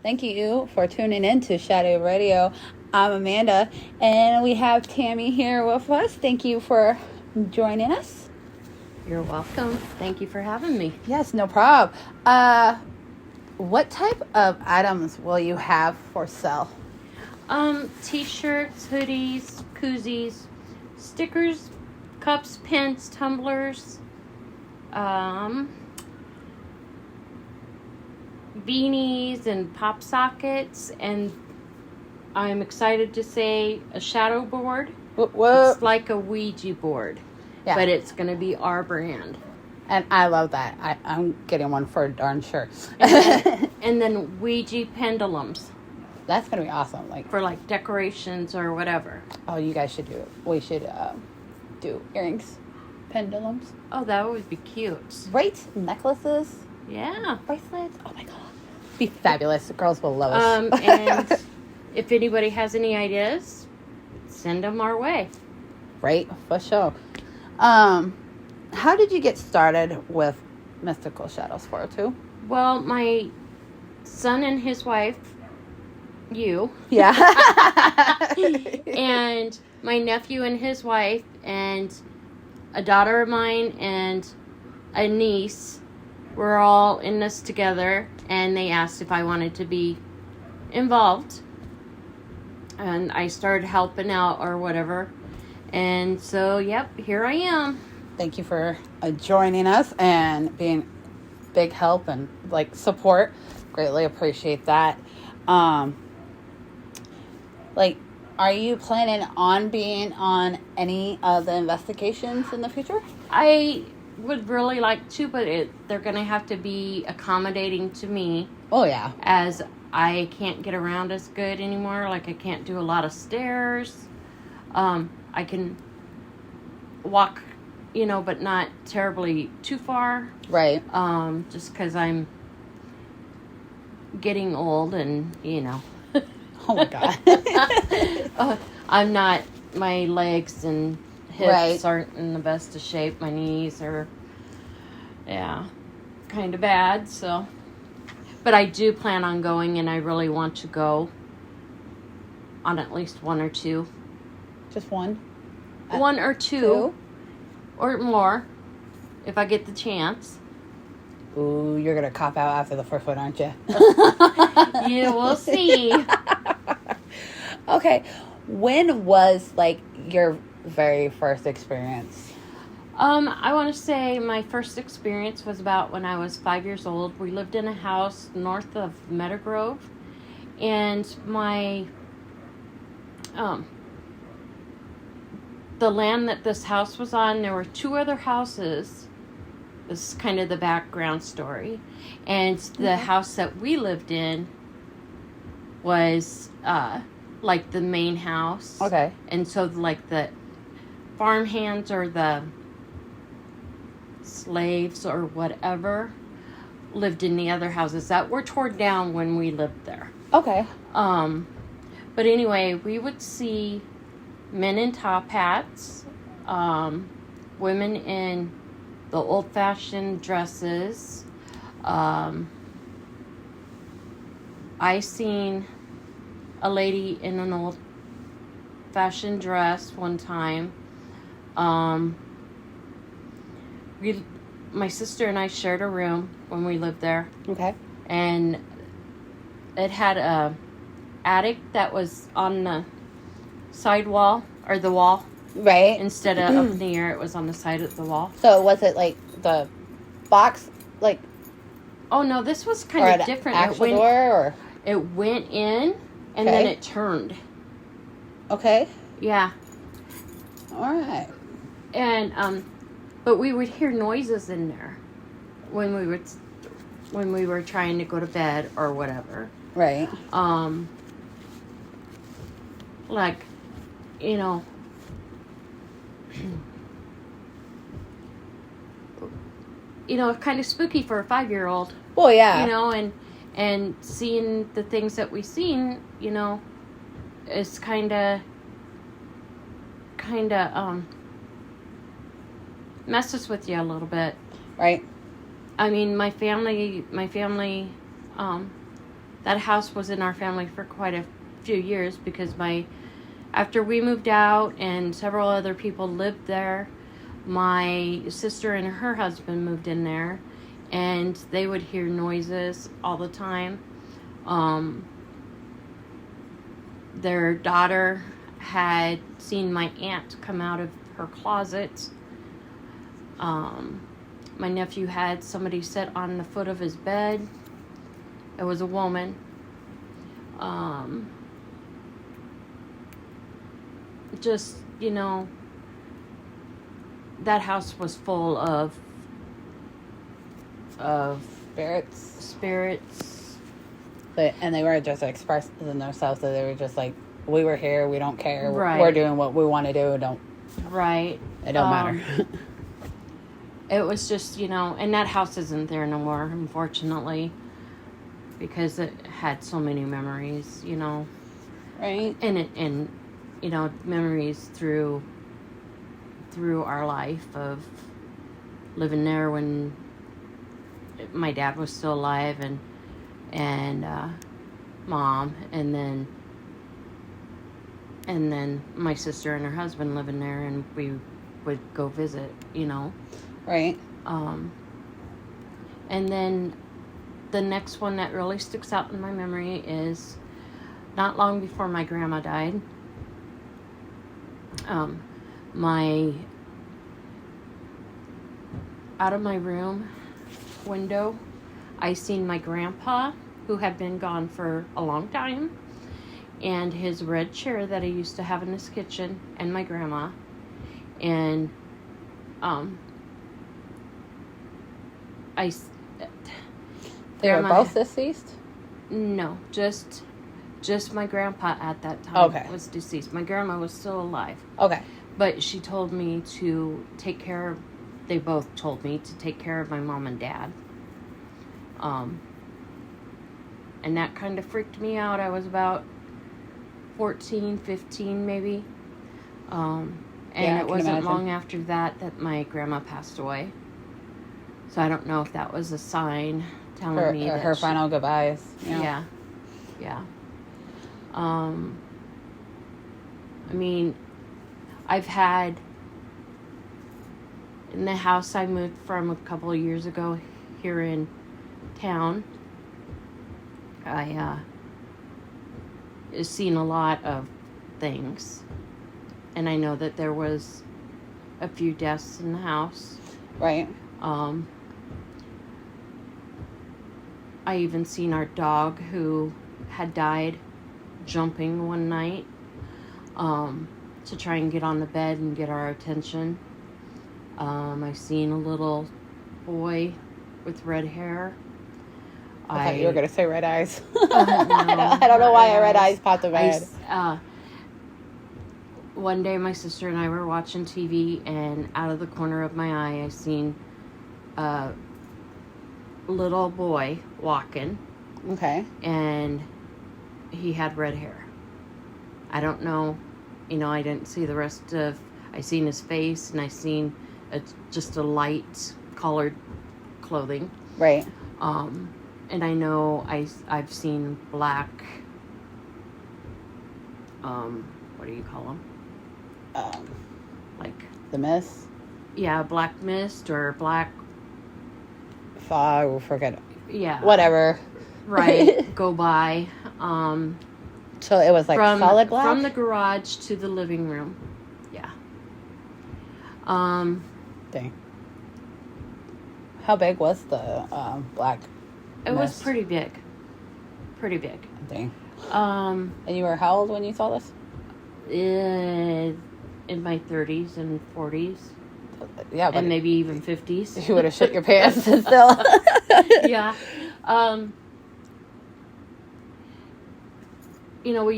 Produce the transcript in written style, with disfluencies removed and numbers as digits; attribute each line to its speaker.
Speaker 1: Thank you for tuning in to Shadow Radio. I'm Amanda, and we have Tammie here with us. Thank you for joining us.
Speaker 2: You're welcome. Thank you for having me.
Speaker 1: Yes, no problem. What type of items will you have for sale?
Speaker 2: T-shirts, hoodies, koozies, stickers, cups, pins, tumblers, beanies and pop sockets, and I'm excited to say a shadow board.
Speaker 1: What?
Speaker 2: It's like a Ouija board, but it's going to be our brand.
Speaker 1: And I love that. I'm getting one for darn sure.
Speaker 2: and then Ouija pendulums.
Speaker 1: That's going to be awesome.
Speaker 2: For decorations or whatever.
Speaker 1: Oh, you guys should do it. We should do earrings, pendulums.
Speaker 2: Oh, that would be cute.
Speaker 1: Right? Necklaces.
Speaker 2: Yeah.
Speaker 1: Bracelets. Oh my god. Be fabulous. The girls will love us.
Speaker 2: And if anybody has any ideas, send them our way.
Speaker 1: Right? For sure. How did you get started with Mystical Shadows 402?
Speaker 2: Well, my son and his wife, you.
Speaker 1: Yeah.
Speaker 2: And my nephew and his wife, and a daughter of mine, and a niece were all in this together, and they asked if I wanted to be involved. And I started helping out or whatever. And so, yep, here I am.
Speaker 1: Thank you for joining us and being big help and support. Greatly appreciate that. Are you planning on being on any of the investigations in the future?
Speaker 2: I would really like to, but they're going to have to be accommodating to me.
Speaker 1: Oh, yeah.
Speaker 2: As I can't get around as good anymore. I can't do a lot of stairs. I can walk, but not terribly too far.
Speaker 1: Right.
Speaker 2: Just because I'm getting old and,
Speaker 1: Oh, my God.
Speaker 2: I'm not, my legs and hips aren't in the best of shape. My knees are, kind of bad, so. But I do plan on going, and I really want to go on at least one or two.
Speaker 1: Just one?
Speaker 2: One or two? Or more, if I get the chance.
Speaker 1: Ooh, you're going to cop out after the first one, aren't you?
Speaker 2: Yeah, we'll see.
Speaker 1: Okay. When was, your very first experience?
Speaker 2: I want to say my first experience was about when I was 5 years old. We lived in a house north of Meadowgrove, and the land that this house was on, there were two other houses. This is kind of the background story. And the house that we lived in was the main house.
Speaker 1: Okay.
Speaker 2: And so the farm hands or the slaves or whatever lived in the other houses that were torn down when we lived there.
Speaker 1: Okay.
Speaker 2: But anyway, we would see men in top hats, women in the old-fashioned dresses. I seen a lady in an old-fashioned dress one time. My sister and I shared a room when we lived there.
Speaker 1: Okay.
Speaker 2: And it had a attic that was on the side wall, or the wall.
Speaker 1: Right.
Speaker 2: Instead of up in the air, it was on the side of the wall.
Speaker 1: So was it the box,
Speaker 2: Oh, no, this was kind of different.
Speaker 1: Actual door, or?
Speaker 2: It went in, and then it turned.
Speaker 1: Okay.
Speaker 2: Yeah.
Speaker 1: All right.
Speaker 2: And, but we would hear noises in there when we were trying to go to bed or whatever.
Speaker 1: Right.
Speaker 2: Kind of spooky for a 5-year-old.
Speaker 1: Well, yeah.
Speaker 2: And seeing the things that we've seen, is kind of messes with you a little bit.
Speaker 1: Right.
Speaker 2: I mean, my family that house was in our family for quite a few years because after we moved out and several other people lived there, my sister and her husband moved in there, and they would hear noises all the time. Their daughter had seen my aunt come out of her closet. My nephew had somebody sit on the foot of his bed. It was a woman. Just, that house was full of spirits.
Speaker 1: And they were just expressing themselves, so they were just like, we were here, we don't care,
Speaker 2: right.
Speaker 1: We're doing what we want to do,
Speaker 2: right.
Speaker 1: It don't matter.
Speaker 2: It was just, and that house isn't there no more, unfortunately, because it had so many memories,
Speaker 1: Right.
Speaker 2: And memories through our life of living there when my dad was still alive and mom, and then my sister and her husband living there, and we would go visit,
Speaker 1: Right.
Speaker 2: And then the next one that really sticks out in my memory is not long before my grandma died. Out of my room window, I seen my grandpa, who had been gone for a long time, and his red chair that I used to have in his kitchen, and my grandma, and
Speaker 1: they were both deceased?
Speaker 2: No, just my grandpa at that time was deceased. My grandma was still alive.
Speaker 1: Okay.
Speaker 2: But she told me to they both told me to take care of my mom and dad. And that kind of freaked me out. I was about 14, 15 maybe. And it wasn't long after that my grandma passed away. So I don't know if that was a sign telling me that
Speaker 1: her final goodbyes.
Speaker 2: Yeah. I mean, I've had, in the house I moved from a couple of years ago here in town, I seen a lot of things. And I know that there was a few deaths in the house.
Speaker 1: Right.
Speaker 2: I even seen our dog who had died jumping one night to try and get on the bed and get our attention. I seen a little boy with red hair.
Speaker 1: I thought you were going to say red eyes.
Speaker 2: No,
Speaker 1: I don't know why red eyes popped in my head.
Speaker 2: One day my sister and I were watching TV, and out of the corner of my eye I seen a little boy walking.
Speaker 1: Okay.
Speaker 2: And he had red hair. I don't know, I didn't see the rest of, I seen his face, and I seen just a light colored clothing.
Speaker 1: Right.
Speaker 2: And I know I've seen black, what do you call them? Like
Speaker 1: the mist?
Speaker 2: Yeah, black mist or black
Speaker 1: fog, forget.
Speaker 2: Yeah.
Speaker 1: Whatever.
Speaker 2: Right. Go by.
Speaker 1: So it was like solid black?
Speaker 2: From the garage to the living room. Yeah.
Speaker 1: Dang. How big was the black
Speaker 2: It
Speaker 1: mist?
Speaker 2: was pretty big. Pretty big.
Speaker 1: Dang.
Speaker 2: And
Speaker 1: you were how old when you saw this?
Speaker 2: In my 30s and 40s.
Speaker 1: Yeah, but
Speaker 2: and maybe even 50s.
Speaker 1: You would have shit your pants still.
Speaker 2: Yeah. We